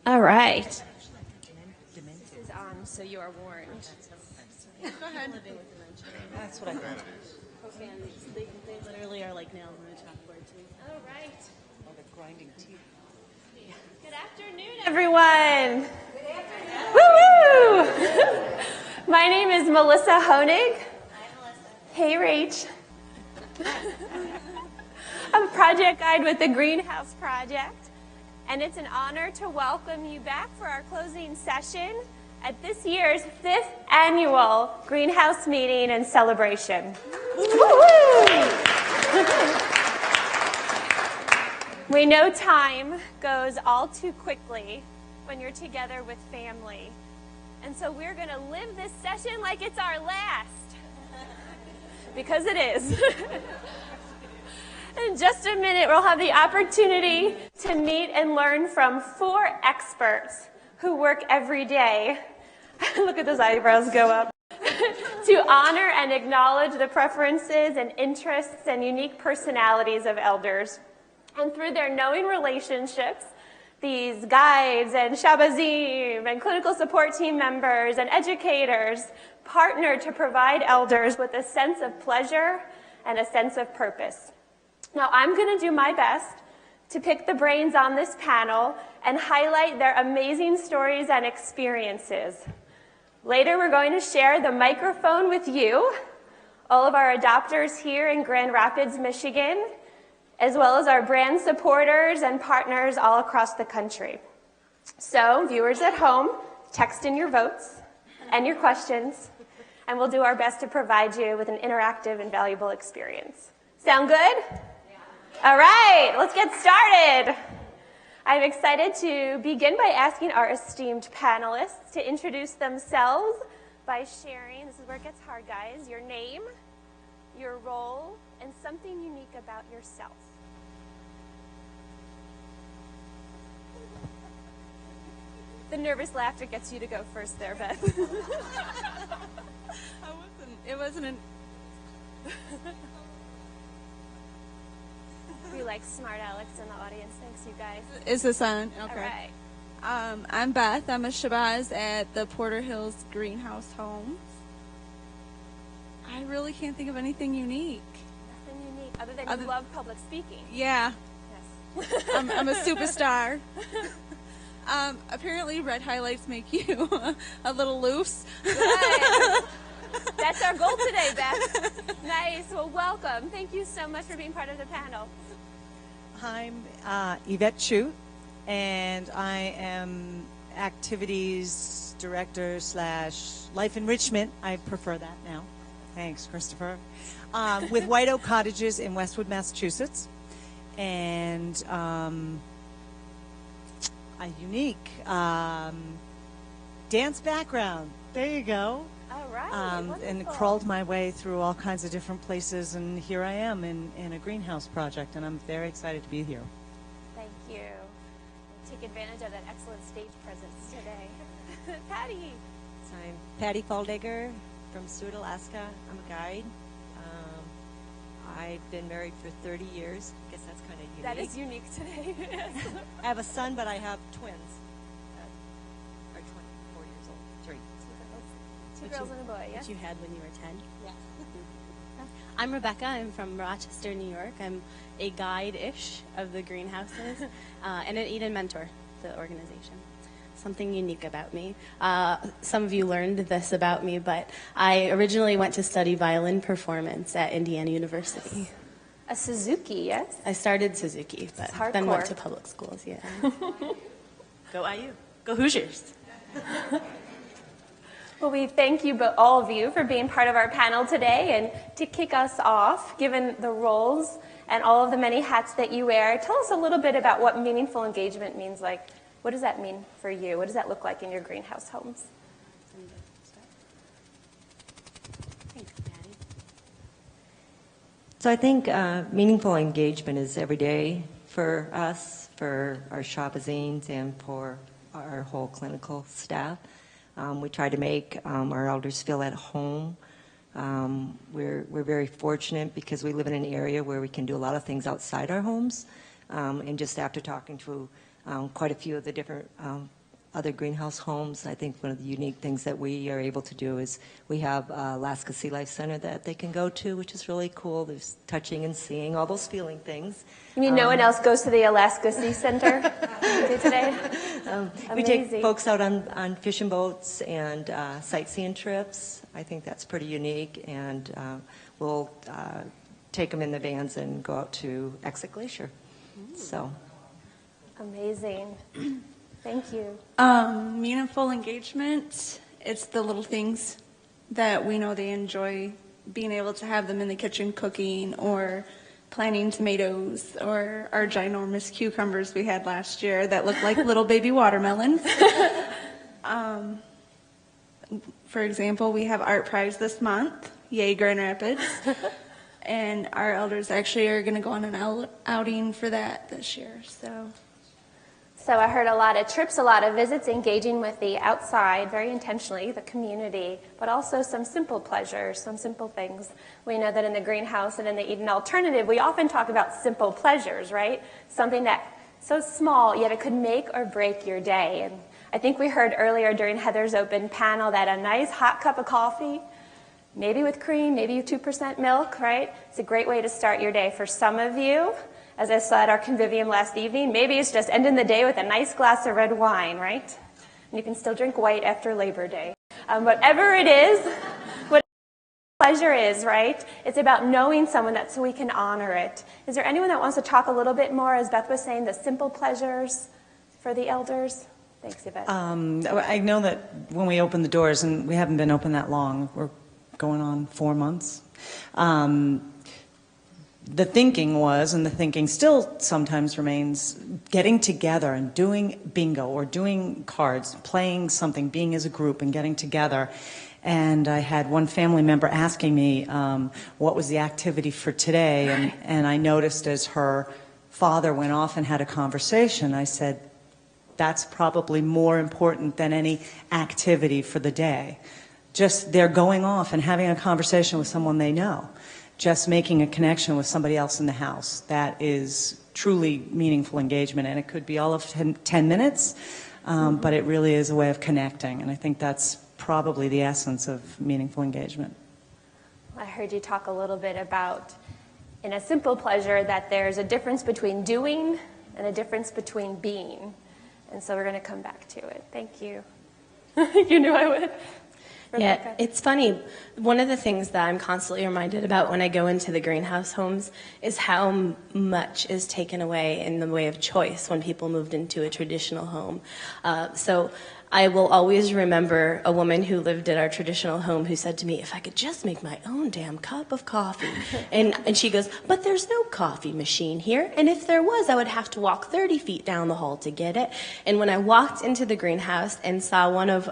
All right. This is on, so you are warned. Go ahead. That's what I thought. Okay, and they literally are like nails on a chalkboard too. All right. Oh, they're grinding teeth. Good afternoon, everyone. Good afternoon. Woo-woo! My name is Melissa Honig. Hi, Melissa. Hey, Rach. I'm a project guide with the Greenhouse Project, and it's an honor to welcome you back for our closing session at this year's 5th annual Greenhouse meeting and celebration. We know time goes all too quickly when you're together with family, and so we're going to live this session like it's our last, because it is. In just a minute, we'll have the opportunity to meet and learn from 4 experts who work every day. Look at those eyebrows go up. To honor and acknowledge the preferences and interests and unique personalities of elders. And through their knowing relationships, these guides and Shabazim and clinical support team members and educators partner to provide elders with a sense of pleasure and a sense of purpose. Now, I'm going to do my best to pick the brains on this panel and highlight their amazing stories and experiences. Later, we're going to share the microphone with you, all of our adopters here in Grand Rapids, Michigan, as well as our brand supporters and partners all across the country. So, viewers at home, text in your votes and your questions, and we'll do our best to provide you with an interactive and valuable experience. Sound good? All right, let's get started. I'm excited to begin by asking our esteemed panelists to introduce themselves by sharing, this is where it gets hard, guys, your name, your role, and something unique about yourself. The nervous laughter gets you to go first there, Beth. It wasn't We like smart Alex in the audience. Thanks, you guys. Is this on? Okay. All right. I'm Beth. I'm a Shabazz at the Porter Hills Greenhouse Homes. I really can't think of anything unique. Nothing unique, other than you love public speaking. Yeah. Yes. I'm a superstar. Apparently, red highlights make you a little loose. Good. That's our goal today, Beth. Nice. Well, welcome. Thank you so much for being part of the panel. I'm Yvette Chu, and I am activities director / life enrichment. I prefer that now. Thanks, Christopher. With White Oak Cottages in Westwood, Massachusetts. And a unique dance background. There you go. All right. And crawled my way through all kinds of different places, and here I am in a greenhouse project, and I'm very excited to be here. Thank you. Take advantage of that excellent stage presence today. Patty. So I'm Patty Falldegger from Stewart, Alaska. I'm a guide. I've been married for 30 years. I guess that's kind of unique. That is unique today. I have a son, but I have twins. Are 24 years old. 3. Two girls and a boy, yes? That you had when you were 10? Yeah. I'm Rebecca. I'm from Rochester, New York. I'm a guide-ish of the greenhouses and an Eden mentor, the organization. Something unique about me. Some of you learned this about me, but I originally went to study violin performance at Indiana University. A Suzuki, yes? I started Suzuki, but then went to public schools, yeah. Go IU. Go Hoosiers. Well, we thank you, all of you, for being part of our panel today. And to kick us off, given the roles and all of the many hats that you wear, tell us a little bit about what meaningful engagement means. Like, what does that mean for you? What does that look like in your greenhouse homes? Thanks, Patty. So I think meaningful engagement is every day for us, for our Shabazines, and for our whole clinical staff. We try to make our elders feel at home. We're very fortunate because we live in an area where we can do a lot of things outside our homes. And just after talking to quite a few of the different other greenhouse homes. I think one of the unique things that we are able to do is we have Alaska Sea Life Center that they can go to, which is really cool. There's touching and seeing, all those feeling things. You mean no one else goes to the Alaska Sea Center today? We take folks out on fishing boats and sightseeing trips. I think that's pretty unique, and we'll take them in the vans and go out to Exit Glacier. So amazing. Thank you. Meaningful engagement, it's the little things that we know they enjoy, being able to have them in the kitchen cooking or planting tomatoes or our ginormous cucumbers we had last year that looked like little baby watermelons. For example, we have Art Prize this month, yay Grand Rapids, and our elders actually are going to go on an outing for that this year. So I heard a lot of trips, a lot of visits, engaging with the outside very intentionally, the community, but also some simple pleasures, some simple things. We know that in the greenhouse and in the Eden Alternative, we often talk about simple pleasures, right? Something that's so small, yet it could make or break your day. And I think we heard earlier during Heather's open panel that a nice hot cup of coffee, maybe with cream, maybe with 2% milk, right? It's a great way to start your day. For some of you, as I saw at our convivium last evening, maybe it's just ending the day with a nice glass of red wine, right? And you can still drink white after Labor Day. Whatever it is, whatever pleasure is, right? It's about knowing someone that so we can honor it. Is there anyone that wants to talk a little bit more, as Beth was saying, the simple pleasures for the elders? Thanks, Yvette. I know that when we opened the doors, and we haven't been open that long, we're going on 4 months, the thinking was, and the thinking still sometimes remains, getting together and doing bingo or doing cards, playing something, being as a group and getting together. And I had one family member asking me what was the activity for today, and I noticed as her father went off and had a conversation, I said, that's probably more important than any activity for the day. Just they're going off and having a conversation with someone they know. Just making a connection with somebody else in the house. That is truly meaningful engagement, and it could be all of 10 minutes, but it really is a way of connecting, and I think that's probably the essence of meaningful engagement. I heard you talk a little bit about, in a simple pleasure, that there's a difference between doing and a difference between being, and so we're going to come back to it. Thank you. You knew I would. Rebecca. Yeah, it's funny. One of the things that I'm constantly reminded about when I go into the greenhouse homes is how much is taken away in the way of choice when people moved into a traditional home. So I will always remember a woman who lived at our traditional home who said to me, if I could just make my own damn cup of coffee. And she goes, but there's no coffee machine here. And if there was, I would have to walk 30 feet down the hall to get it. And when I walked into the greenhouse and saw one of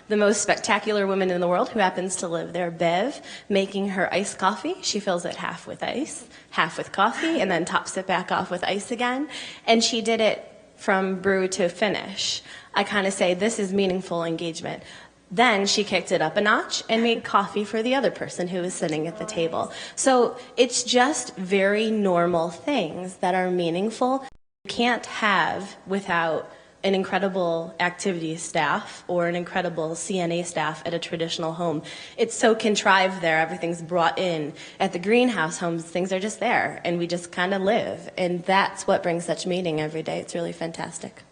the most spectacular women in the world who happens to live there, Bev, making her iced coffee, she fills it half with ice, half with coffee, and then tops it back off with ice again. And she did it from brew to finish. I kind of say, this is meaningful engagement. Then she kicked it up a notch and made coffee for the other person who was sitting at the table. So it's just very normal things that are meaningful. You can't have without an incredible activity staff or an incredible CNA staff at a traditional home. It's so contrived there. Everything's brought in. At the greenhouse homes, things are just there, and we just kind of live. And that's what brings such meaning every day. It's really fantastic.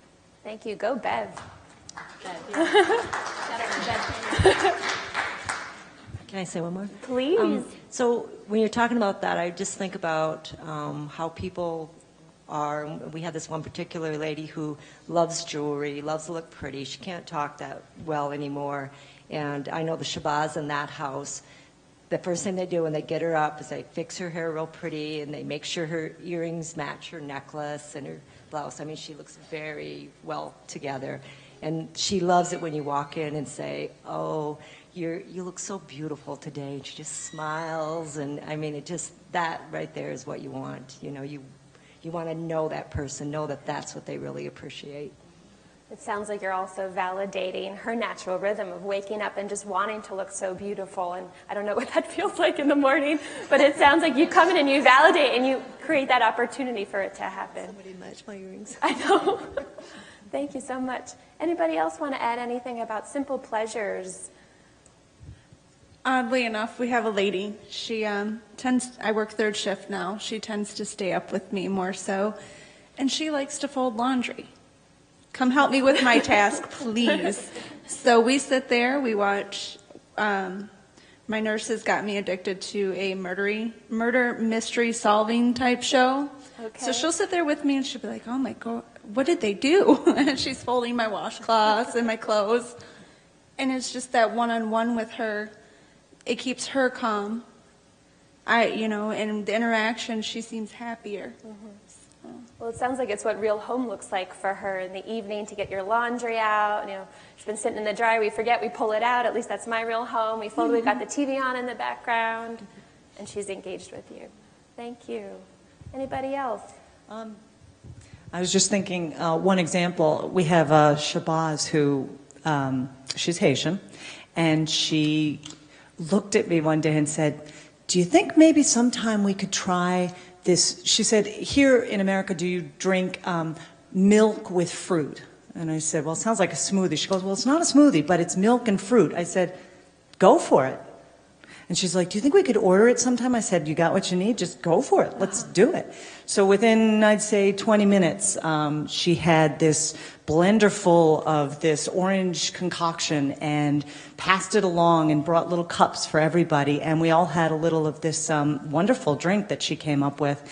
Thank you. Go, Bev. Can I say one more? Please. So when you're talking about that, I just think about how people are. We had this one particular lady who loves jewelry, loves to look pretty. She can't talk that well anymore. And I know the Shabazz in that house, the first thing they do when they get her up is they fix her hair real pretty, and they make sure her earrings match her necklace and her blouse. I mean, she looks very well together. And she loves it when you walk in and say, oh, you look so beautiful today. And she just smiles. And I mean, it just, that right there is what you want. You know, you want to know that person, know that that's what they really appreciate. It sounds like you're also validating her natural rhythm of waking up and just wanting to look so beautiful. And I don't know what that feels like in the morning, but it sounds like you come in and you validate and you create that opportunity for it to happen. Somebody match my earrings. I know. Thank you so much. Anybody else want to add anything about simple pleasures? Oddly enough, we have a lady. She I work third shift now. She tends to stay up with me more so, and she likes to fold laundry. Come help me with my task, please. So we sit there, we watch. My nurse has got me addicted to a murder mystery solving type show. Okay. So she'll sit there with me and she'll be like, oh my God, what did they do? And she's folding my washcloths and my clothes. And it's just that one-on-one with her. It keeps her calm. And the interaction, she seems happier. Mm-hmm. Well, it sounds like it's what real home looks like for her in the evening to get your laundry out. She's been sitting in the dryer. We forget, we pull it out. At least that's my real home. We fold, we've got the TV on in the background, and she's engaged with you. Thank you. Anybody else? I was just thinking, one example, we have Shabazz who, she's Haitian, and she looked at me one day and said, do you think maybe sometime we could try this? She said, here in America, do you drink milk with fruit? And I said, well, it sounds like a smoothie. She goes, well, it's not a smoothie, but it's milk and fruit. I said, go for it. And she's like, do you think we could order it sometime? I said, you got what you need? Just go for it. Let's do it. So within, I'd say, 20 minutes, she had this blender full of this orange concoction and passed it along and brought little cups for everybody. And we all had a little of this wonderful drink that she came up with.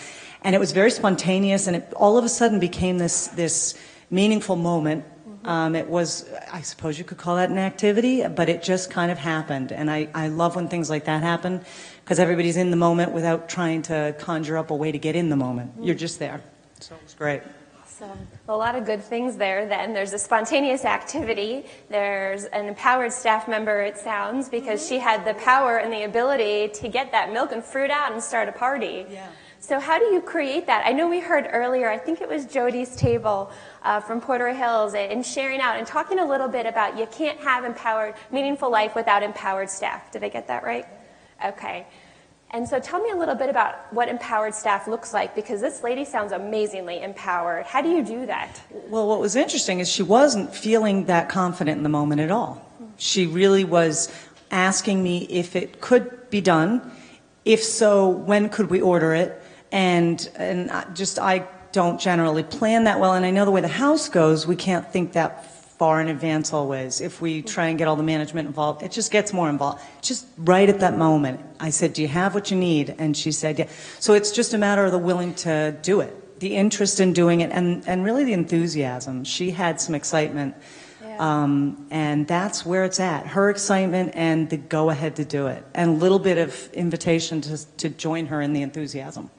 And it was very spontaneous, and it all of a sudden became this meaningful moment. It was, I suppose you could call that an activity, but it just kind of happened. And I love when things like that happen, because everybody's in the moment without trying to conjure up a way to get in the moment. You're just there. So it was great. Awesome. Well, a lot of good things there then. There's a spontaneous activity. There's an empowered staff member, it sounds, because she had the power and the ability to get that milk and fruit out and start a party. Yeah. So how do you create that? I know we heard earlier, I think it was Jody's table from Porter Hills, and sharing out and talking a little bit about you can't have empowered, meaningful life without empowered staff. Did I get that right? Okay. And so tell me a little bit about what empowered staff looks like, because this lady sounds amazingly empowered. How do you do that? Well, what was interesting is she wasn't feeling that confident in the moment at all. She really was asking me if it could be done. If so, when could we order it? And I don't generally plan that well, and I know the way the house goes, we can't think that far in advance always. If we try and get all the management involved, it just gets more involved. Just right at that moment, I said, do you have what you need? And she said, yeah. So it's just a matter of the willing to do it, the interest in doing it, and really the enthusiasm. She had some excitement, and that's where it's at. Her excitement and the go-ahead to do it, and a little bit of invitation to join her in the enthusiasm.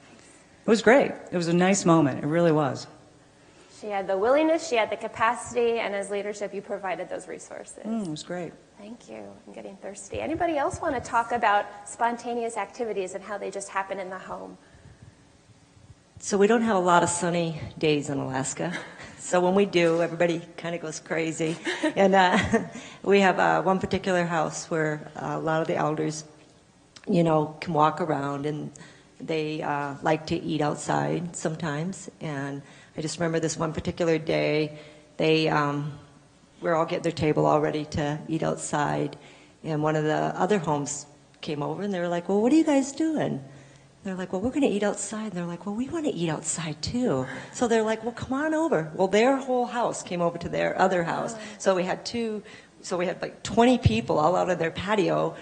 It was great. It was a nice moment. It really was. She had the willingness, she had the capacity, and as leadership, you provided those resources. It was great. Thank you. I'm getting thirsty. Anybody else want to talk about spontaneous activities and how they just happen in the home? So we don't have a lot of sunny days in Alaska. So when we do, everybody kind of goes crazy. And we have one particular house where a lot of the elders, can walk around, and they like to eat outside sometimes. And I just remember this one particular day, they were all getting their table all ready to eat outside. And one of the other homes came over, and they were like, well, what are you guys doing? They're like, well, we're going to eat outside. And they're like, well, we want to eat outside too. So they're like, well, come on over. Well, their whole house came over to their other house. So we had like 20 people all out of their patio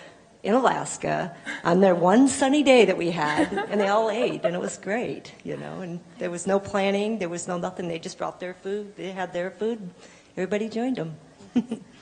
in Alaska on their one sunny day that we had, and they all ate, and it was great, and there was no planning, there was no nothing. They just brought their food, they had their food, everybody joined them.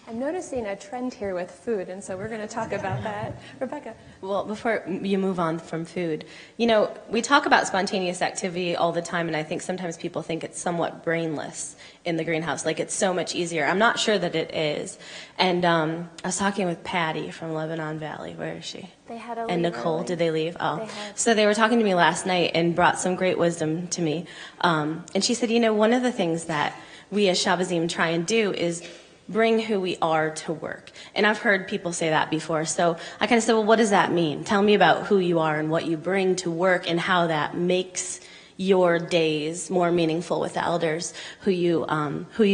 I'm noticing a trend here with food, and so we're going to talk about that. Rebecca. Well, before you move on from food, we talk about spontaneous activity all the time, and I think sometimes people think it's somewhat brainless in the greenhouse, like it's so much easier. I'm not sure that it is. And I was talking with Patty from Lebanon Valley. Where is she? They had a And Nicole, early. did they leave? Oh. They had. So they were talking to me last night and brought some great wisdom to me. And she said, one of the things that we as Shabazim try and do is bring who we are to work. And I've heard people say that before. So I kind of said, well, what does that mean? Tell me about who you are and what you bring to work and how that makes your days more meaningful with the elders who you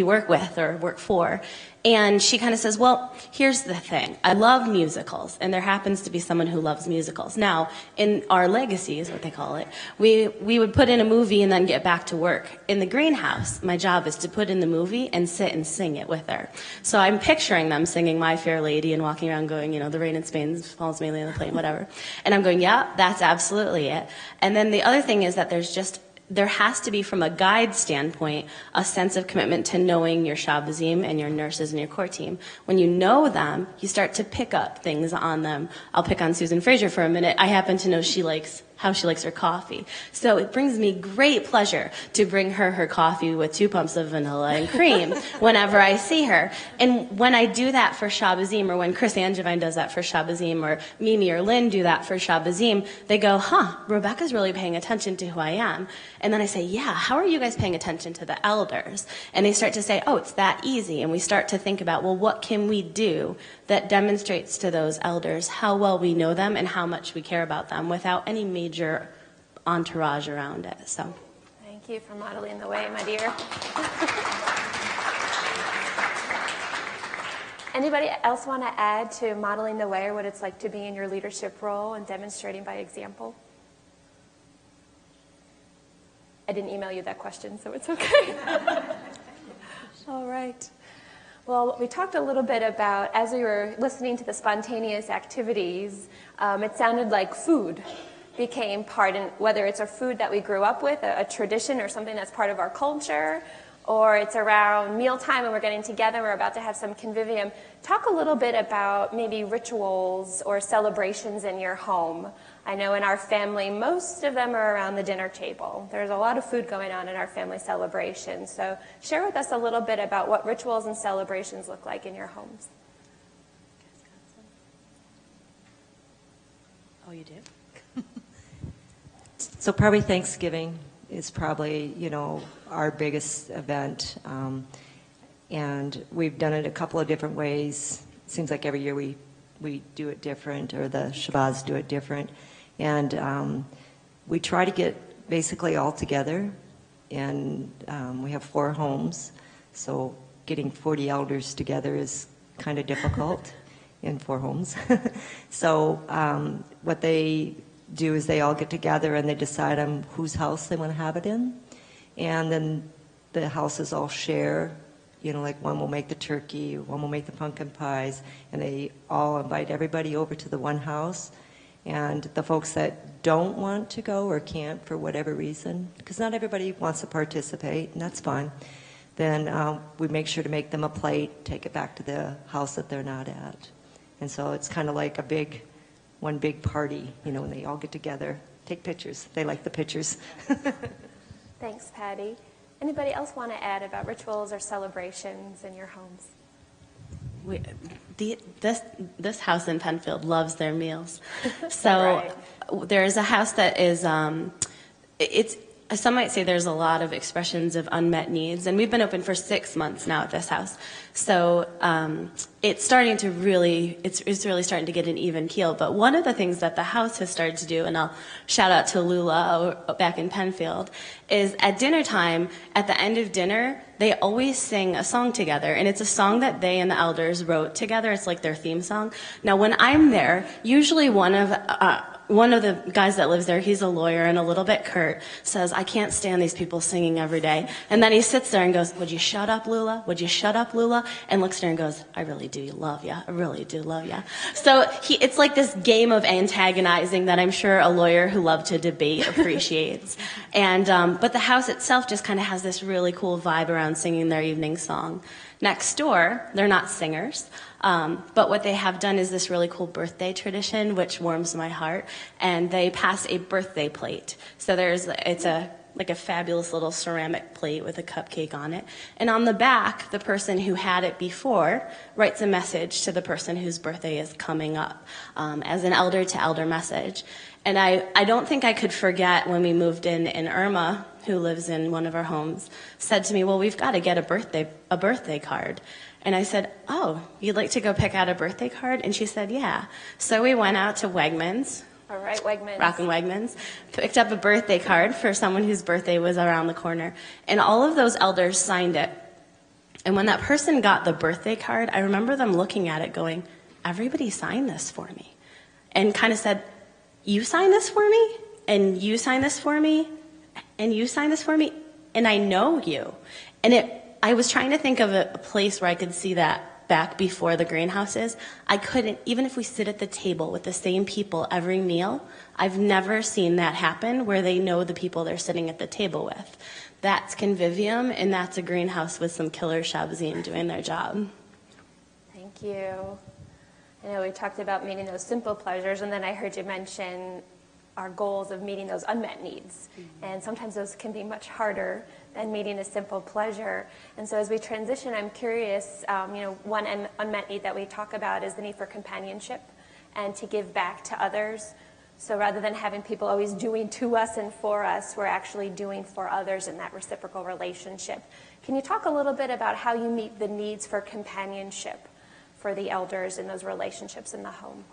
work with or work for. And she kind of says, well, here's the thing. I love musicals, and there happens to be someone who loves musicals. Now, in our legacy is what they call it, we would put in a movie and then get back to work. In the greenhouse, my job is to put in the movie and sit and sing it with her. So I'm picturing them singing My Fair Lady and walking around going, you know, the rain in Spain falls mainly on the plain, whatever. And I'm going, yeah, that's absolutely it. And then the other thing is that there has to be, from a guide standpoint, a sense of commitment to knowing your Shabazim and your nurses and your core team. When you know them, you start to pick up things on them. I'll pick on Susan Fraser for a minute. I happen to know how she likes her coffee. So it brings me great pleasure to bring her coffee with 2 pumps of vanilla and cream whenever I see her. And when I do that for Shabazim, or when Chris Angevine does that for Shabazim, or Mimi or Lynn do that for Shabazim, they go, Rebecca's really paying attention to who I am. And then I say, yeah, how are you guys paying attention to the elders? And they start to say, oh, it's that easy. And we start to think about, well, what can we do that demonstrates to those elders how well we know them and how much we care about them without any major entourage around it. So, thank you for modeling the way, my dear. Anybody else want to add to modeling the way, or what it's like to be in your leadership role and demonstrating by example? I didn't email you that question, so it's okay. All right. Well, we talked a little bit about, as we were listening to the spontaneous activities, it sounded like food became part, and whether it's a food that we grew up with, a tradition or something that's part of our culture, or it's around mealtime and we're getting together, we're about to have some convivium. Talk a little bit about maybe rituals or celebrations in your home. I know in our family, most of them are around the dinner table. There's a lot of food going on in our family celebrations. So share with us a little bit about what rituals and celebrations look like in your homes. Oh, you do? So probably Thanksgiving is probably, our biggest event. And we've done it a couple of different ways. It seems like every year we do it different, or the Shabazz do it different. And we try to get basically all together. And we have 4 homes. So getting 40 elders together is kind of difficult in 4 homes. So what they do is they all get together and they decide on whose house they want to have it in. And then the houses all share, like one will make the turkey, one will make the pumpkin pies, and they all invite everybody over to the one house. And the folks that don't want to go or can't for whatever reason, because not everybody wants to participate, and that's fine, then we make sure to make them a plate, take it back to the house that they're not at. And so it's kind of like one big party, when they all get together, take pictures. They like the pictures. Thanks, Patty. Anybody else want to add about rituals or celebrations in your homes? This house in Penfield loves their meals. So there's a house that is, some might say there's a lot of expressions of unmet needs, and we've been open for 6 months now at this house. So it's starting to it's really starting to get an even keel. But one of the things that the house has started to do, and I'll shout out to Lula back in Penfield, is at dinner time, at the end of dinner, they always sing a song together, and it's a song that they and the elders wrote together. It's like their theme song. Now, when I'm there, usually one of the guys that lives there, he's a lawyer and a little bit curt, says, I can't stand these people singing every day. And then he sits there and goes, would you shut up, Lula? Would you shut up, Lula? And looks at her and goes, I really do love ya. I really do love ya. So it's like this game of antagonizing that I'm sure a lawyer who loved to debate appreciates. And but the house itself just kind of has this really cool vibe around singing their evening song. Next door, they're not singers, but what they have done is this really cool birthday tradition, which warms my heart, and they pass a birthday plate. So it's a like a fabulous little ceramic plate with a cupcake on it. And on the back, the person who had it before writes a message to the person whose birthday is coming up, as an elder to elder message. And I don't think I could forget when we moved in, and Irma, who lives in one of our homes, said to me, well, we've got to get a birthday card. And I said, oh, you'd like to go pick out a birthday card? And she said, yeah. So we went out to Wegmans. All right, Wegmans. Rockin' Wegmans. Picked up a birthday card for someone whose birthday was around the corner. And all of those elders signed it. And when that person got the birthday card, I remember them looking at it going, everybody signed this for me. And kind of said, you signed this for me? And you signed this for me? And you signed this for me? And I know you. And I was trying to think of a place where I could see that back before the greenhouses. I couldn't, even if we sit at the table with the same people every meal, I've never seen that happen where they know the people they're sitting at the table with. That's convivium, and that's a greenhouse with some killer shabazine doing their job. Thank you. I know we talked about meeting those simple pleasures, and then I heard you mention our goals of meeting those unmet needs. And sometimes those can be much harder than meeting a simple pleasure. And so as we transition, I'm curious, one unmet need that we talk about is the need for companionship and to give back to others. So rather than having people always doing to us and for us, we're actually doing for others in that reciprocal relationship. Can you talk a little bit about how you meet the needs for companionship for the elders in those relationships in the home?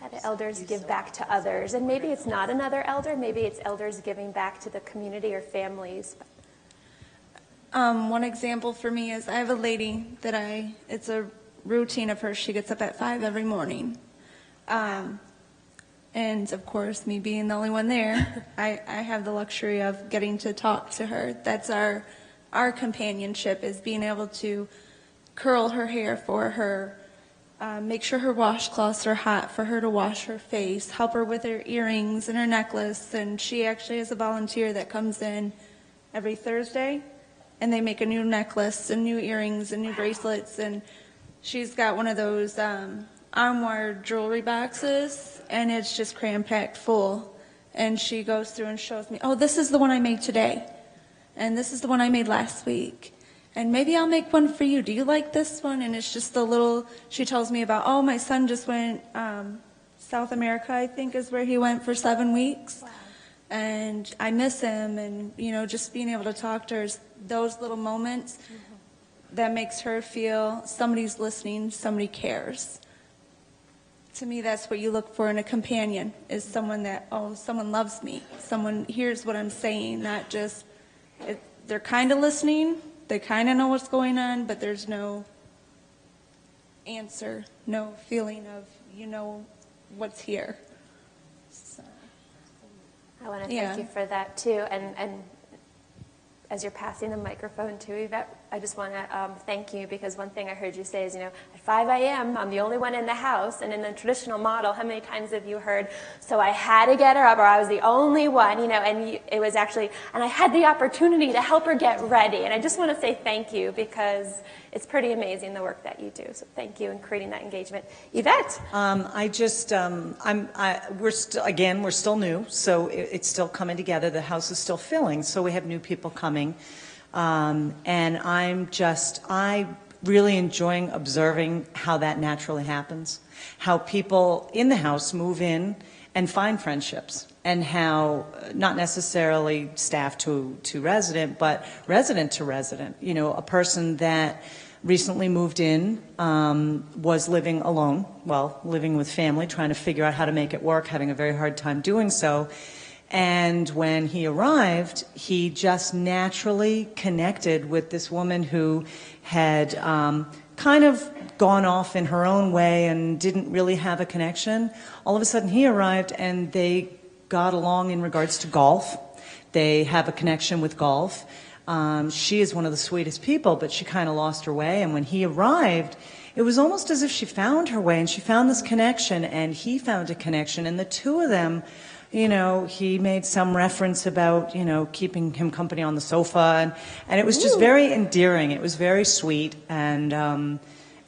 How do elders give back to others? And maybe it's not another elder, maybe it's elders giving back to the community or families. One example for me is I have a lady that it's a routine of hers. She gets up at 5 every morning. And of course, me being the only one there, I have the luxury of getting to talk to her. That's our companionship, is being able to curl her hair for her, make sure her washcloths are hot for her to wash her face, help her with her earrings and her necklace. And she actually has a volunteer that comes in every Thursday, and they make a new necklace and new earrings and new bracelets. And she's got one of those armoire jewelry boxes, and it's just cram-packed full. And she goes through and shows me, oh, this is the one I made today, and this is the one I made last week. And maybe I'll make one for you. Do you like this one? And it's just a little, she tells me about, oh, my son just went, South America, I think is where he went for 7 weeks. Wow. And I miss him. And, just being able to talk to her, those little moments that makes her feel somebody's listening, somebody cares. To me, that's what you look for in a companion, is someone that, oh, someone loves me. Someone hears what I'm saying, not just, they're kind of listening. They kind of know what's going on, but there's no answer, no feeling of, what's here. So, I want to thank you for that, too. And as you're passing the microphone to Yvette, I just want to thank you, because one thing I heard you say is, at 5 a.m., I'm the only one in the house. And in the traditional model, how many times have you heard, so I had to get her up, or I was the only one, it was actually, and I had the opportunity to help her get ready. And I just want to say thank you, because it's pretty amazing the work that you do. So thank you in creating that engagement. Yvette? We're still new, so it's still coming together. The house is still filling, so we have new people coming. And I really enjoying observing how that naturally happens, how people in the house move in and find friendships, and how not necessarily staff to resident, but resident to resident. A person that recently moved in was living alone, living with family, trying to figure out how to make it work, having a very hard time doing so. And when he arrived, he just naturally connected with this woman who had kind of gone off in her own way and didn't really have a connection. All of a sudden he arrived, and they got along in regards to golf. They have a connection with golf. She is one of the sweetest people, but she kind of lost her way. And when he arrived, it was almost as if she found her way, and she found this connection, and he found a connection, and the two of them, he made some reference about, keeping him company on the sofa, and it was just very endearing. It was very sweet, and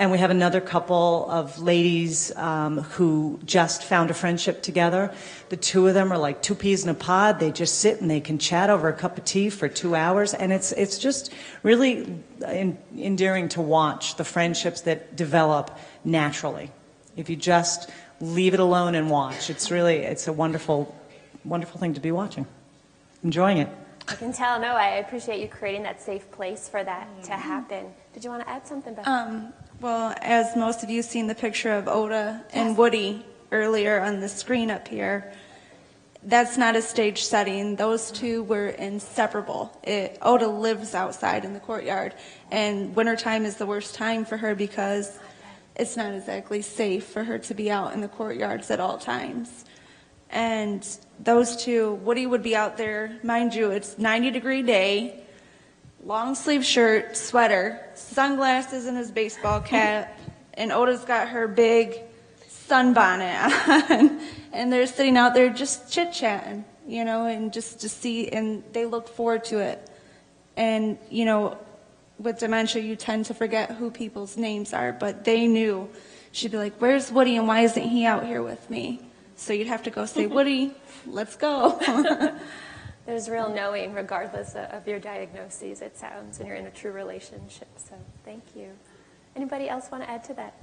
And we have another couple of ladies who just found a friendship together. The two of them are like two peas in a pod. They just sit and they can chat over a cup of tea for 2 hours. And it's just really endearing to watch the friendships that develop naturally. If you just leave it alone and watch, it's a wonderful, wonderful thing to be watching. Enjoying it. I can tell. No, I appreciate you creating that safe place for that to happen. Did you want to add something, Beth? Well, as most of you seen the picture of Oda and Woody earlier on the screen up here, that's not a stage setting. Those two were inseparable. Oda lives outside in the courtyard, and wintertime is the worst time for her because it's not exactly safe for her to be out in the courtyards at all times. And those two, Woody would be out there, mind you, it's 90-degree day, long sleeve shirt, sweater, sunglasses and his baseball cap, and Oda's got her big sunbonnet on, and they're sitting out there just chit-chatting, you know, and just to see, and they look forward to it. And, you know, with dementia, you tend to forget who people's names are, but they knew. She'd be like, "Where's Woody and why isn't he out here with me?" So you'd have to go say, "Woody, let's go." There's real knowing regardless of your diagnoses, it sounds, when you're in a true relationship. So thank you. Anybody else want to add to that?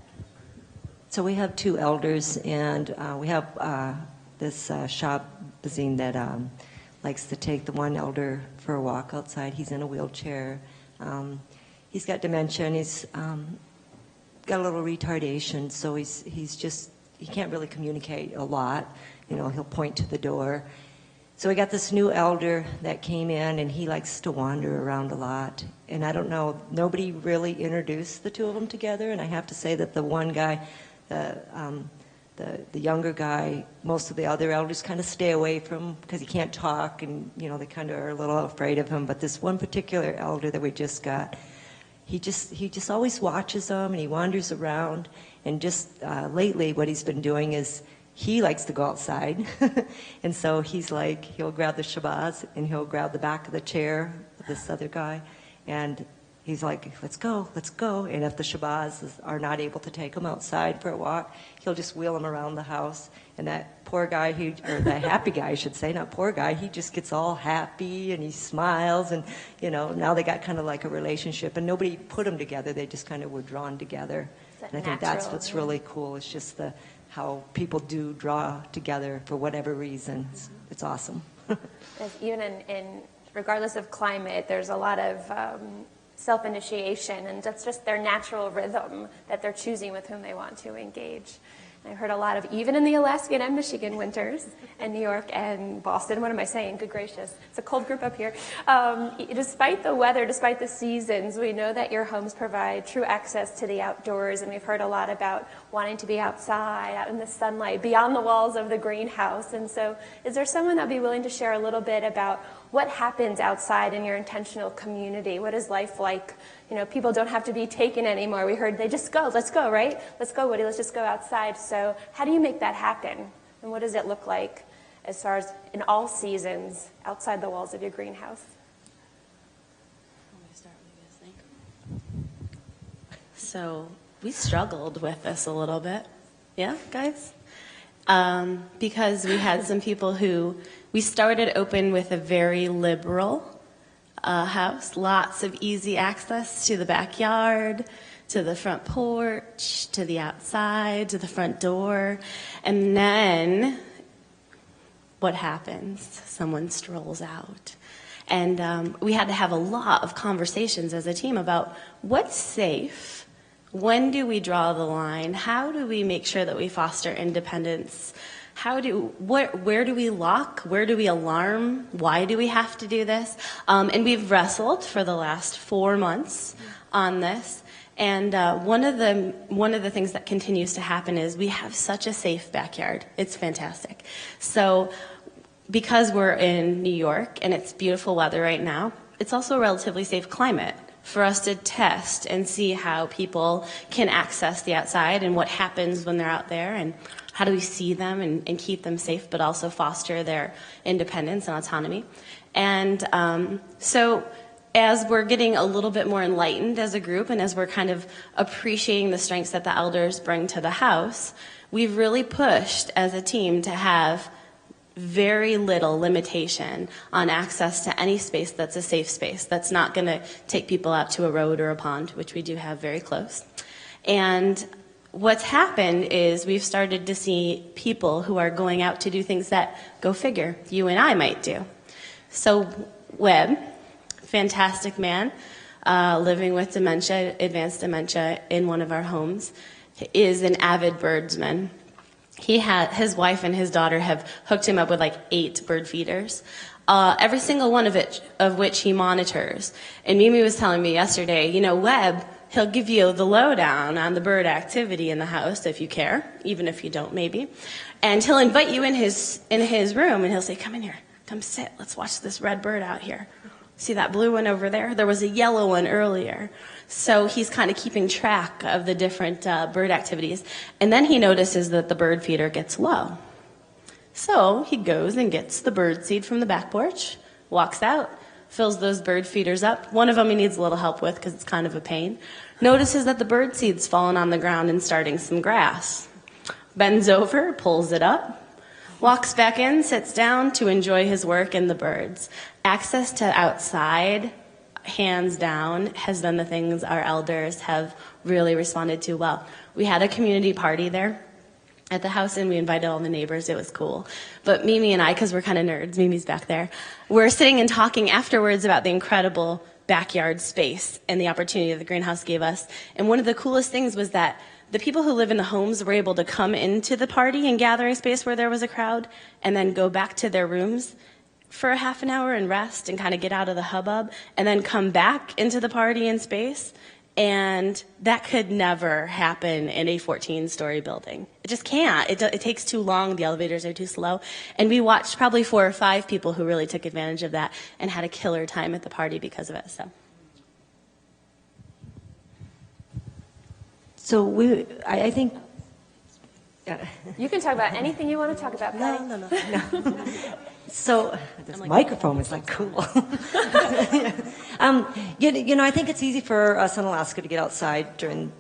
So we have two elders, and we have this shop bazine that likes to take the one elder for a walk outside. He's in a wheelchair. He's got dementia, and he's got a little retardation, so he can't really communicate a lot. You know, he'll point to the door. So we got this new elder that came in, and he likes to wander around a lot. And I don't know, nobody really introduced the two of them together. And I have to say that the one guy, the younger guy, most of the other elders kind of stay away from because he can't talk, and you know they kind of are a little afraid of him. But this one particular elder that we just got, he just always watches them, and he wanders around. And just lately, what he's been doing is he likes to go outside, and so he'll grab the shabazz and he'll grab the back of the chair of this other guy, and he's like, let's go. And if the shabazz are not able to take him outside for a walk, he'll just wheel him around the house. And that poor guy, or the happy guy, I should say, not poor guy, he just gets all happy and he smiles, and you know, now they got kind of like a relationship, and nobody put them together, they just kind of were drawn together. And I think that's what's really cool. It's just how people do draw together for whatever reason. It's awesome. Even in regardless of climate, there's a lot of self-initiation, and that's just their natural rhythm that they're choosing with whom they want to engage. I heard a lot of, even in the Alaskan and Michigan winters, and New York and Boston, what am I saying? Good gracious. It's a cold group up here. Despite the weather, despite the seasons, we know that your homes provide true access to the outdoors, and we've heard a lot about wanting to be outside, out in the sunlight, beyond the walls of the greenhouse. And so is there someone that would be willing to share a little bit about what happens outside in your intentional community? What is life like? You know, people don't have to be taken anymore. We heard they just go. Let's go, right? Let's go, Woody. Let's just go outside. So how do you make that happen? And what does it look like as far as in all seasons outside the walls of your greenhouse? Let me start with you guys. So we struggled with this a little bit. Yeah, guys? Because we had some people who, we started open with a very liberal house, lots of easy access to the backyard, to the front porch, to the outside, to the front door. And then what happens? Someone strolls out. And we had to have a lot of conversations as a team about what's safe, when do we draw the line, how do we make sure that we foster independence, where do we lock? Where do we alarm? Why do we have to do this? And we've wrestled for the last 4 months on this. And one of the things that continues to happen is we have such a safe backyard. It's fantastic. So because we're in New York and it's beautiful weather right now, it's also a relatively safe climate for us to test and see how people can access the outside and what happens when they're out there, and how do we see them and keep them safe, but also foster their independence and autonomy. And so as we're getting a little bit more enlightened as a group and as we're kind of appreciating the strengths that the elders bring to the house, we've really pushed as a team to have very little limitation on access to any space that's a safe space, that's not going to take people out to a road or a pond, which we do have very close. And what's happened is we've started to see people who are going out to do things that, go figure, you and I might do. So Webb, fantastic man, living with dementia, advanced dementia in one of our homes, is an avid birdsman. His wife and his daughter have hooked him up with like 8 bird feeders, every single one of which he monitors. And Mimi was telling me yesterday, you know, Webb, he'll give you the lowdown on the bird activity in the house if you care, even if you don't maybe. And he'll invite you in his room and he'll say, come in here, come sit, let's watch this red bird out here. See that blue one over there? There was a yellow one earlier. So he's kind of keeping track of the different bird activities. And then he notices that the bird feeder gets low. So he goes and gets the bird seed from the back porch, walks out, fills those bird feeders up. One of them he needs a little help with because it's kind of a pain. Notices that the bird seed's fallen on the ground and starting some grass. Bends over, pulls it up, walks back in, sits down to enjoy his work and the birds. Access to outside, hands down, has been the things our elders have really responded to well. We had a community party there at the house, and we invited all the neighbors. It was cool. But Mimi and I, because we're kind of nerds, Mimi's back there, we're sitting and talking afterwards about the incredible backyard space and the opportunity that the greenhouse gave us. And one of the coolest things was that the people who live in the homes were able to come into the party and gathering space where there was a crowd and then go back to their rooms for a half an hour and rest and kind of get out of the hubbub and then come back into the party and space. And that could never happen in a 14-story building. It just can't. It takes too long. The elevators are too slow. And we watched probably 4 or 5 people who really took advantage of that and had a killer time at the party because of it. So I think. You can talk about anything you want to talk about, Patty. No. So this microphone is like cool. You know, I think it's easy for us in Alaska to get outside during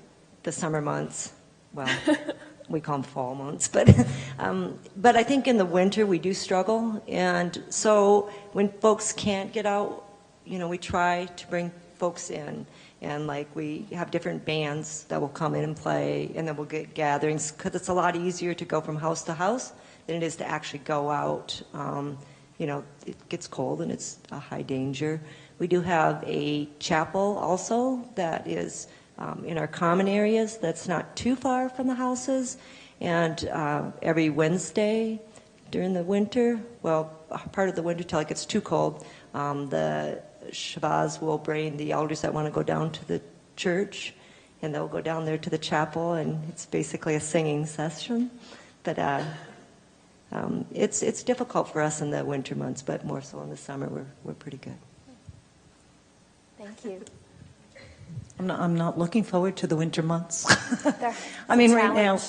the summer months. Well, we call them fall months, but I think in the winter we do struggle. And so when folks can't get out, you know, we try to bring folks in. And like we have different bands that will come in and play, and then we'll get gatherings because it's a lot easier to go from house to house than it is to actually go out. You know, it gets cold and it's a high danger. We do have a chapel also that is in our common areas that's not too far from the houses. And every Wednesday during the winter, well, part of the winter till it gets too cold, the Shabazz will bring the elders that want to go down to the church, and they'll go down there to the chapel, and it's basically a singing session. But it's difficult for us in the winter months, but more so in the summer, we're pretty good. Thank you. I'm not looking forward to the winter months. That's I mean, a right now,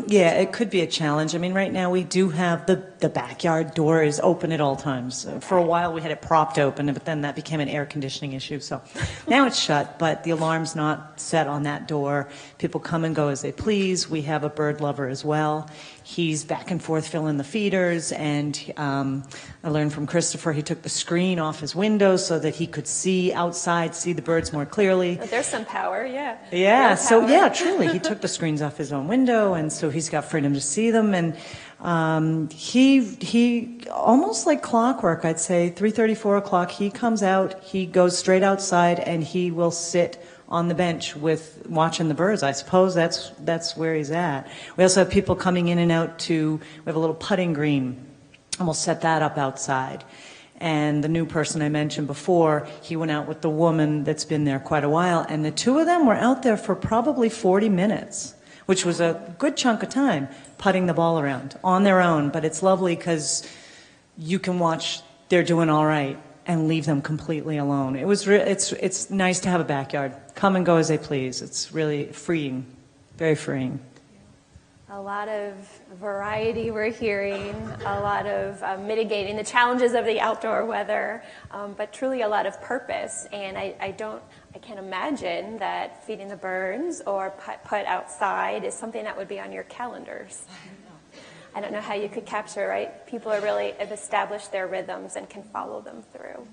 yeah, it could be a challenge. I mean, right now we do have the backyard door is open at all times. For a while we had it propped open, but then that became an air conditioning issue. So now it's shut, but the alarm's not set on that door. People come and go as they please. We have a bird lover as well. He's back and forth filling the feeders, and I learned from Christopher he took the screen off his window so that he could see outside, see the birds more clearly. But there's some power, yeah. Yeah, Real so power. yeah, truly, he took the screens off his own window, and so he's got freedom to see them. And he almost like clockwork, I'd say, 3:30, 4 o'clock, he comes out, he goes straight outside, and he will sit on the bench with watching the birds. I suppose that's where he's at. We also have people coming in and out we have a little putting green, and we'll set that up outside. And the new person I mentioned before, he went out with the woman that's been there quite a while, and the two of them were out there for probably 40 minutes, which was a good chunk of time, putting the ball around on their own. But it's lovely because you can watch they're doing all right and leave them completely alone. It's nice to have a backyard. Come and go as they please. It's really freeing, very freeing. A lot of variety we're hearing, a lot of mitigating the challenges of the outdoor weather, but truly a lot of purpose. And I can't imagine that feeding the birds or put outside is something that would be on your calendars. I don't know how you could capture, right? People have established their rhythms and can follow them through.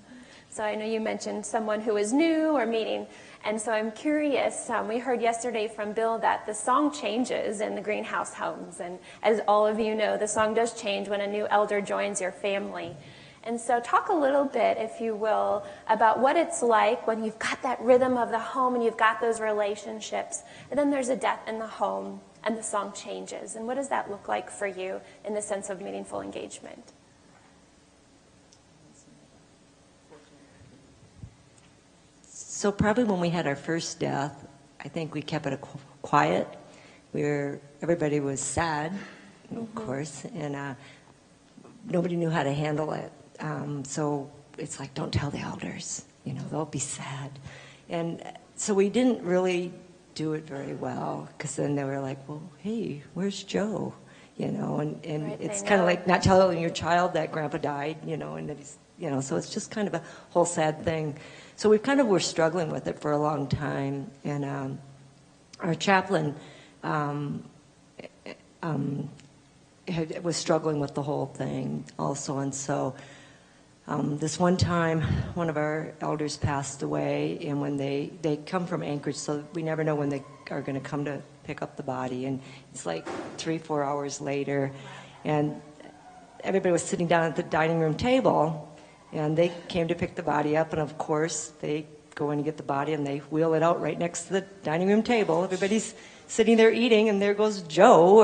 So I know you mentioned someone who is new or meeting, and so I'm curious, we heard yesterday from Bill that the song changes in the greenhouse homes, and as all of you know, the song does change when a new elder joins your family. And so talk a little bit, if you will, about what it's like when you've got that rhythm of the home and you've got those relationships, and then there's a death in the home and the song changes. And what does that look like for you in the sense of meaningful engagement? So probably when we had our first death, I think we kept it quiet. Everybody was sad, of course, and nobody knew how to handle it. So it's like, don't tell the elders, they'll be sad. And so we didn't really do it very well, because then they were like, well, hey, where's Joe? And right, it's kind of like not telling your child that grandpa died, and that he's, so it's just kind of a whole sad thing. So we kind of were struggling with it for a long time, and our chaplain was struggling with the whole thing also, and so this one time, one of our elders passed away, and when they come from Anchorage, so we never know when they are going to come to pick up the body, and it's like 3-4 hours later, and everybody was sitting down at the dining room table, and they came to pick the body up, and of course, they go in to get the body, and they wheel it out right next to the dining room table. Everybody's sitting there eating, and there goes Joe,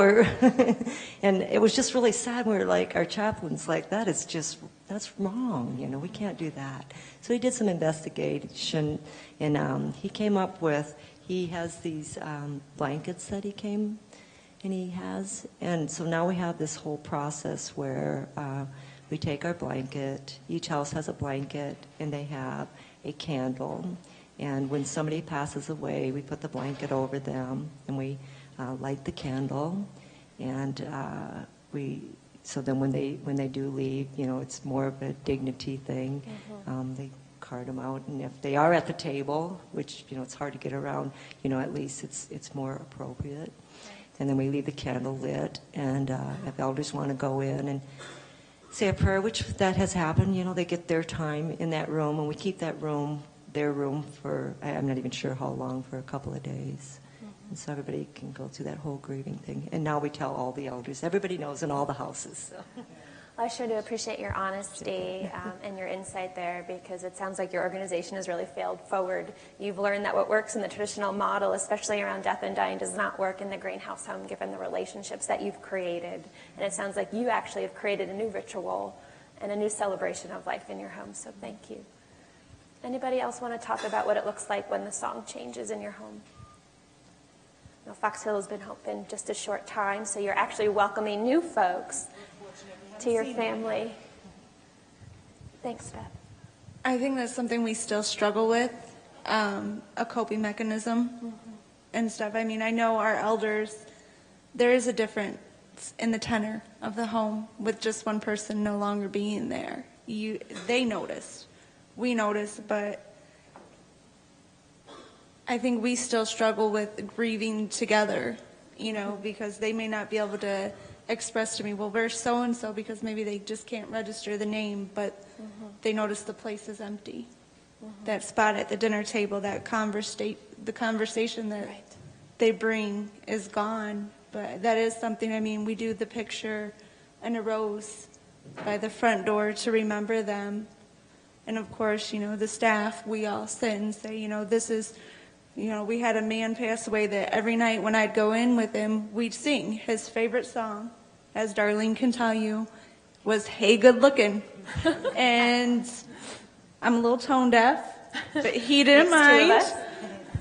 and it was just really sad. We were like, our chaplain's like, that's wrong, we can't do that. So he did some investigation, and he came up with, he has these blankets that he has, and so now we have this whole process where we take our blanket, each house has a blanket, and they have a candle, and when somebody passes away, we put the blanket over them, and we light the candle, and so then when they do leave, it's more of a dignity thing. They cart them out, and if they are at the table, which it's hard to get around, at least it's more appropriate. And then we leave the candle lit, and if elders want to go in and say a prayer, which that has happened, they get their time in that room, and we keep that room, their room, for, I'm not even sure how long, for a couple of days. And so everybody can go through that whole grieving thing. And now we tell all the elders. Everybody knows in all the houses. So. I sure do appreciate your honesty and your insight there, because it sounds like your organization has really failed forward. You've learned that what works in the traditional model, especially around death and dying, does not work in the greenhouse home, given the relationships that you've created. And it sounds like you actually have created a new ritual and a new celebration of life in your home, so thank you. Anybody else want to talk about what it looks like when the song changes in your home? Now, Fox Hill has been open just a short time, so you're actually welcoming new folks to your family. Thanks, Beth. I think that's something we still struggle with, a coping mechanism and stuff. I mean, I know our elders, there is a difference in the tenor of the home with just one person no longer being there. They notice, we notice, but I think we still struggle with grieving together, because they may not be able to express to me, well, where's so-and-so, because maybe they just can't register the name, but they notice the place is empty. That spot at the dinner table, the conversation that they bring is gone. But that is something, I mean, we do the picture and a rose by the front door to remember them. And of course, the staff, we all sit and say, this is, we had a man pass away that every night when I'd go in with him, we'd sing his favorite song, as Darlene can tell you, was Hey Good Looking. And I'm a little tone deaf, but he didn't mind.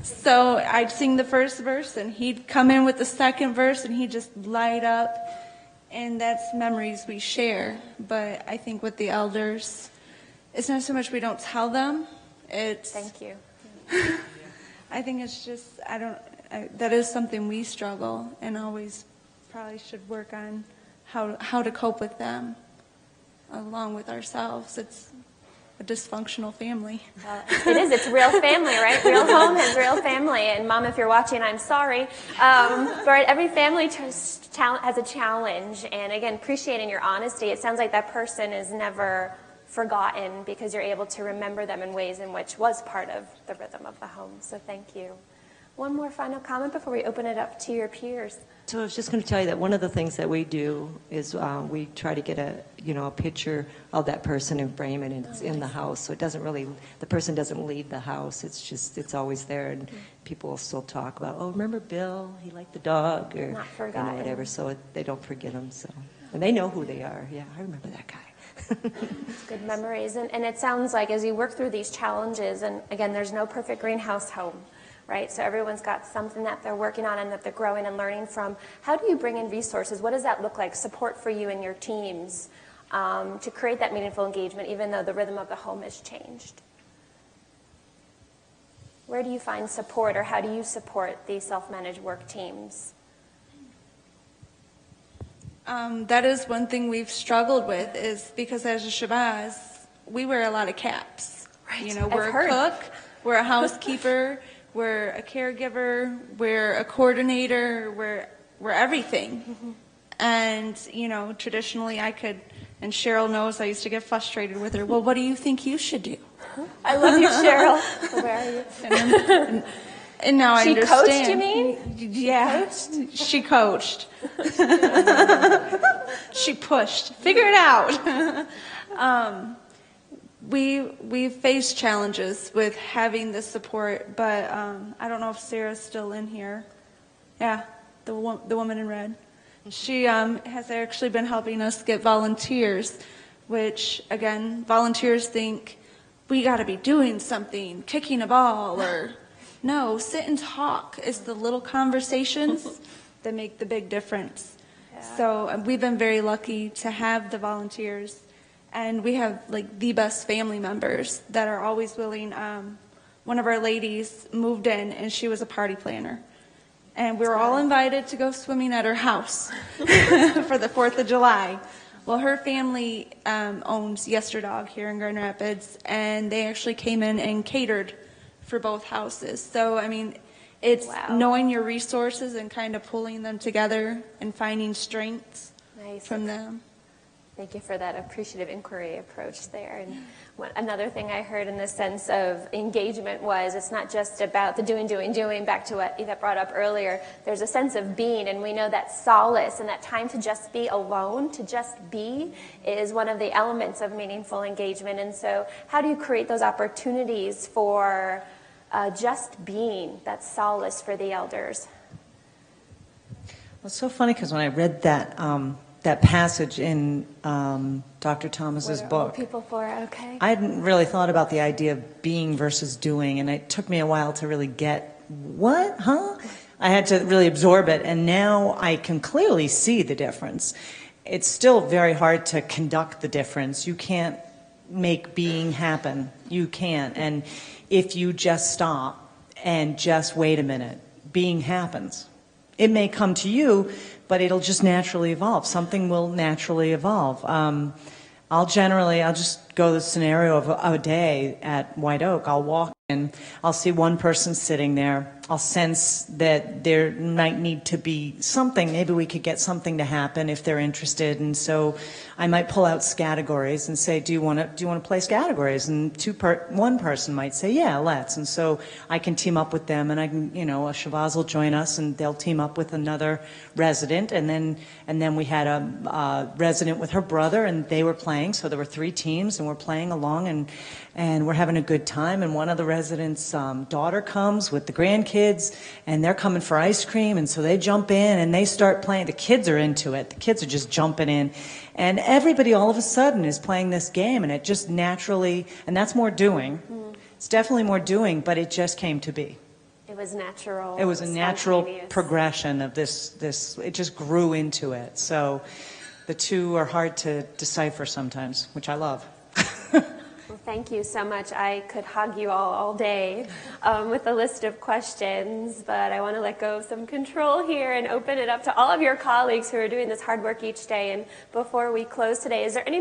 So I'd sing the first verse, and he'd come in with the second verse, and he'd just light up. And that's memories we share. But I think with the elders, it's not so much we don't tell them. It's Thank you. I think it's just, that is something we struggle and always probably should work on how to cope with them along with ourselves. It's a dysfunctional family. It is. It's real family, right? Real home is real family. And Mom, if you're watching, I'm sorry. But every family has a challenge. And again, appreciating your honesty. It sounds like that person is never forgotten because you're able to remember them in ways in which was part of the rhythm of the home. So thank you. One more final comment before we open it up to your peers. So I was just going to tell you that one of the things that we do is we try to get a picture of that person and frame it, and it's in the house. So it doesn't really, the person doesn't leave the house. It's always there, and people will still talk about, oh, remember Bill? He liked the dog, or Not forgotten. whatever. So they don't forget them. So, and they know who they are. Yeah, I remember that guy. Good memories. And it sounds like as you work through these challenges, and again, there's no perfect greenhouse home, right? So everyone's got something that they're working on and that they're growing and learning from. How do you bring in resources? What does that look like? Support for you and your teams to create that meaningful engagement, even though the rhythm of the home has changed? Where do you find support, or how do you support these self-managed work teams? That is one thing we've struggled with, is because as a Shabazz, we wear a lot of caps. Right. You know, we're a cook, we're a housekeeper, we're a caregiver, we're a coordinator, we're everything. Mm-hmm. And, you know, traditionally I could, and Cheryl knows I used to get frustrated with her, well, what do you think you should do? I love you, Cheryl. Where are you? And now I understand. She coached, you mean? Yeah, she coached. She pushed. Figure it out. We've faced challenges with having the support, but I don't know if Sarah's still in here. Yeah, the woman in red. She has actually been helping us get volunteers, which, again, volunteers think we got to be doing something, kicking a ball, or... No, sit and talk. It's the little conversations that make the big difference. Yeah. So we've been very lucky to have the volunteers, and we have like the best family members that are always willing. One of our ladies moved in, and she was a party planner, and we were all invited to go swimming at her house for the 4th of July. Well, her family owns Yesterdog here in Grand Rapids, and they actually came in and catered for both houses. So, I mean, it's knowing your resources and kind of pulling them together and finding strengths from them. Thank you for that appreciative inquiry approach there. And another thing I heard in the sense of engagement was it's not just about the doing, back to what Yvette brought up earlier. There's a sense of being, and we know that solace and that time to just be alone, to just be, is one of the elements of meaningful engagement. And so how do you create those opportunities for just being, that solace for the elders? Well, it's so funny because when I read that that passage in Dr. Thomas's book, people for? Okay. I hadn't really thought about the idea of being versus doing, and it took me a while to really get what, huh? I had to really absorb it, and now I can clearly see the difference. It's still very hard to conduct the difference. You can't make being happen. You can't. And if you just stop and just wait a minute, being happens. It may come to you, but it'll just naturally evolve. Something will naturally evolve. I'll just go the scenario of a day at White Oak. I'll walk in, I'll see one person sitting there. I'll sense that there might need to be something. Maybe we could get something to happen if they're interested. And so I might pull out categories and say, do you want to play categories? And one person might say, yeah, let's. And so I can team up with them, and I can, a Shabazz will join us, and they'll team up with another resident. And then we had a resident with her brother, and they were playing. So there were 3 teams, and we're playing along, and we're having a good time. And one of the residents' daughter comes with the grandkids, and they're coming for ice cream, and so they jump in and they start playing. The kids are into it. The kids are just jumping in, and everybody all of a sudden is playing this game, and it just naturally, and that's more doing. It's definitely more doing, but it just came to be. It was natural. It was a natural progression of this. It just grew into it. So the two are hard to decipher sometimes, which I love. Well, Thank you so much. I could hug you all day with a list of questions, but I want to let go of some control here and open it up to all of your colleagues who are doing this hard work each day. And before we close today, is there any